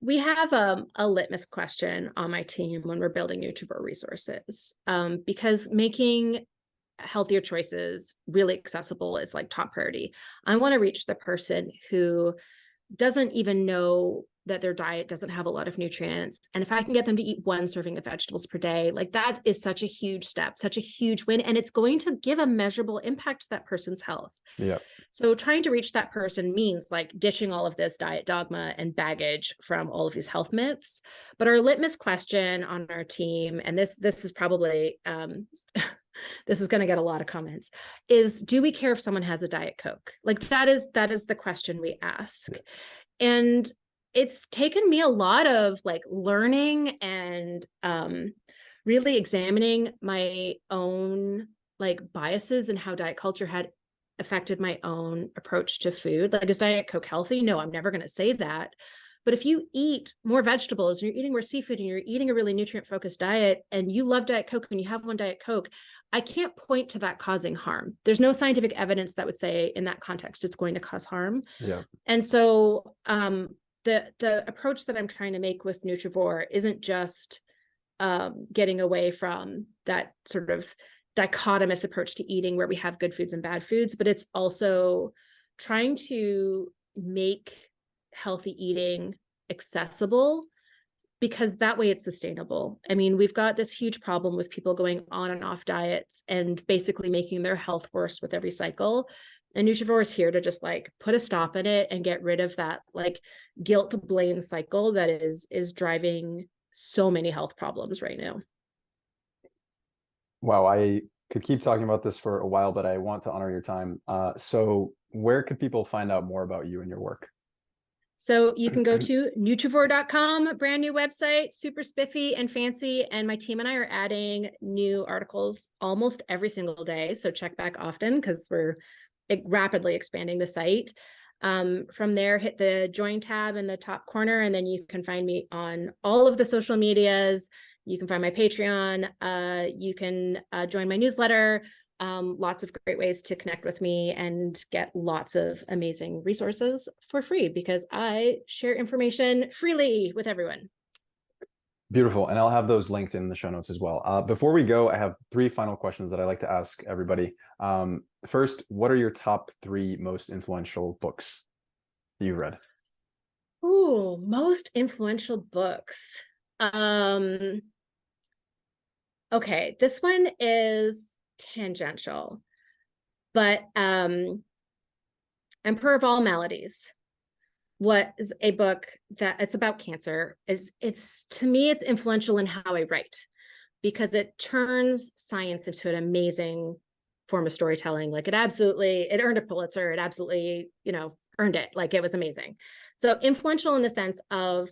Speaker 1: We have a litmus question on my team when we're building Nutrivore resources, because making healthier choices really accessible is like top priority. I want to reach the person who doesn't even know that their diet doesn't have a lot of nutrients. And if I can get them to eat 1 serving of vegetables per day, like, that is such a huge step, such a huge win. And it's going to give a measurable impact to that person's health.
Speaker 2: Yeah.
Speaker 1: So trying to reach that person means like ditching all of this diet dogma and baggage from all of these health myths. But our litmus question on our team, and this is probably, this is going to get a lot of comments, is, do we care if someone has a Diet Coke? Like, that is the question we ask. Yeah. And it's taken me a lot of like learning and really examining my own like biases and how diet culture had affected my own approach to food. Like, is Diet Coke healthy? No, I'm never going to say that. But if you eat more vegetables, and you're eating more seafood, and you're eating a really nutrient-focused diet, and you love Diet Coke and you have one Diet Coke, I can't point to that causing harm. There's no scientific evidence that would say in that context it's going to cause harm.
Speaker 2: Yeah.
Speaker 1: And so the approach that I'm trying to make with Nutrivore isn't just getting away from that sort of dichotomous approach to eating where we have good foods and bad foods, but it's also trying to make healthy eating accessible, because that way it's sustainable. I mean, we've got this huge problem with people going on and off diets and basically making their health worse with every cycle. And Nutrivore is here to just like put a stop in it and get rid of that like guilt to blame cycle that is driving so many health problems right now.
Speaker 2: Wow, I could keep talking about this for a while, but I want to honor your time. So where could people find out more about you and your work?
Speaker 1: So you can go to Nutrivore.com, brand new website, super spiffy and fancy. And my team and I are adding new articles almost every single day. So check back often because we're rapidly expanding the site. From there, hit the join tab in the top corner, and then you can find me on all of the social medias. You can find my Patreon. You can join my newsletter. Lots of great ways to connect with me and get lots of amazing resources for free, because I share information freely with everyone.
Speaker 2: Beautiful. And I'll have those linked in the show notes as well. Before we go, I have 3 final questions that I like to ask everybody. First, what are your top 3 most influential books you read?
Speaker 1: Ooh, most influential books. Okay, this one is tangential, but Emperor of All Maladies was a book that it's about cancer. It's to me, it's influential in how I write, because it turns science into an amazing form of storytelling. Like it earned a Pulitzer. It absolutely, earned it. Like it was amazing. So influential in the sense of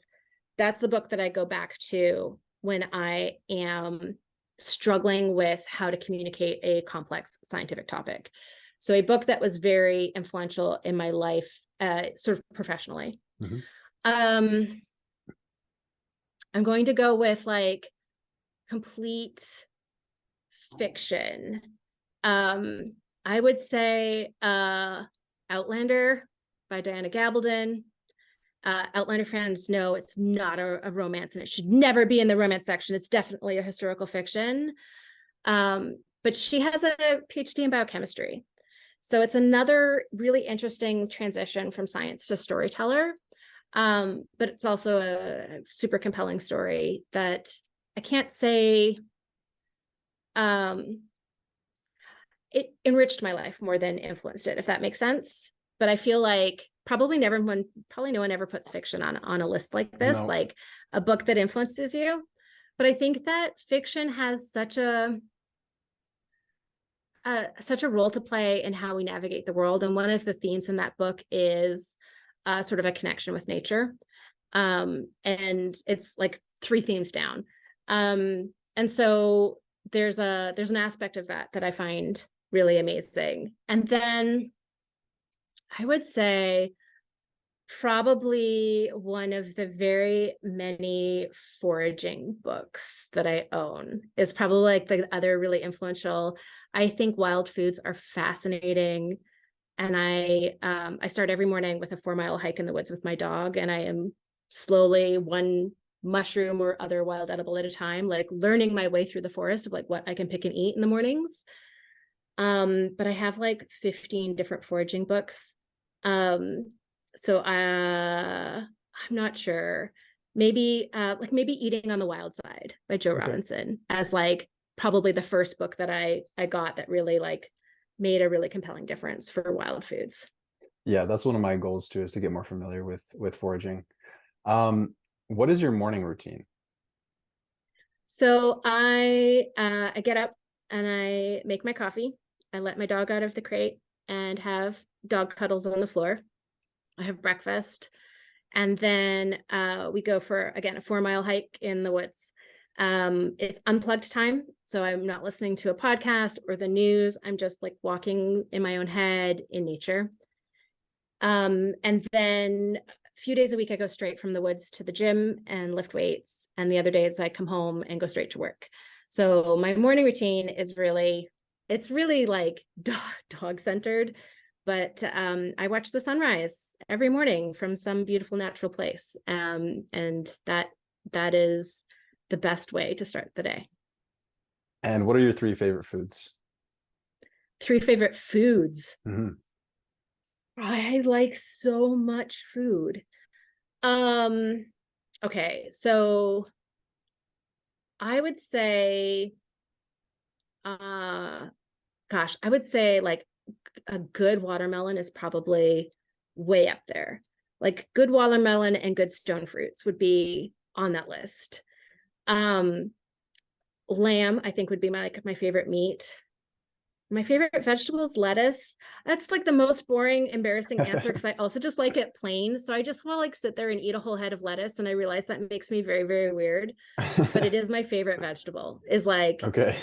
Speaker 1: that's the book that I go back to when I am struggling with how to communicate a complex scientific topic. So a book that was very influential in my life, sort of professionally.
Speaker 2: Mm-hmm.
Speaker 1: I'm going to go with like complete fiction. I would say Outlander by Diana Gabaldon. Outlander fans know it's not a romance, and it should never be in the romance section. It's definitely a historical fiction. But she has a PhD in biochemistry. So it's another really interesting transition from science to storyteller. But it's also a super compelling story that I can't say it enriched my life more than influenced it, if that makes sense. But I feel like probably no one ever puts fiction on a list like this,
Speaker 2: No.
Speaker 1: like a book that influences you. But I think that fiction has such a role to play in how we navigate the world. And one of the themes in that book is sort of a connection with nature. And it's like 3 themes down. And so there's an aspect of that I find really amazing. And then I would say probably one of the very many foraging books that I own is probably like the other really influential. I think wild foods are fascinating. And I start every morning with a 4-mile hike in the woods with my dog, and I am slowly one mushroom or other wild edible at a time, like learning my way through the forest of like what I can pick and eat in the mornings. But I have like 15 different foraging books. So I'm not sure. Maybe Eating on the Wild Side by Joe Robinson as like probably the first book that I got that really like made a really compelling difference for wild foods.
Speaker 2: Yeah, that's one of my goals too, is to get more familiar with foraging. What is your morning routine?
Speaker 1: So I get up and I make my coffee. I let my dog out of the crate and have dog cuddles on the floor. I have breakfast, and then we go for, again, a 4-mile hike in the woods. It's unplugged time, so I'm not listening to a podcast or the news. I'm just like walking in my own head in nature. And then a few days a week, I go straight from the woods to the gym and lift weights. And the other days I come home and go straight to work. So my morning routine is really like dog centered, but I watch the sunrise every morning from some beautiful natural place. And that is the best way to start the day.
Speaker 2: And what are your 3 favorite foods?
Speaker 1: 3 favorite foods.
Speaker 2: Mm-hmm.
Speaker 1: I like so much food. Okay, so I would say, gosh, I would say like a good watermelon is probably way up there. Like good watermelon and good stone fruits would be on that list. Um, Lamb, I think, would be my favorite meat. My favorite vegetable is lettuce. That's like the most boring, embarrassing answer because I also just like it plain. So I just want to like sit there and eat a whole head of lettuce. And I realize that makes me very, very weird. But it is my favorite vegetable, is like
Speaker 2: Okay.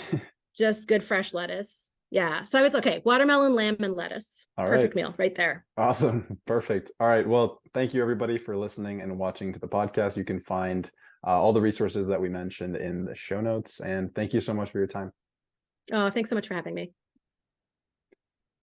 Speaker 1: just good fresh lettuce. Yeah. So I was okay. Watermelon, lamb, and lettuce.
Speaker 2: All right.
Speaker 1: Perfect meal right there.
Speaker 2: Awesome. Perfect. All right. Well, thank you everybody for listening and watching to the podcast. You can find all the resources that we mentioned in the show notes. And thank you so much for your time.
Speaker 1: Oh, thanks so much for having me.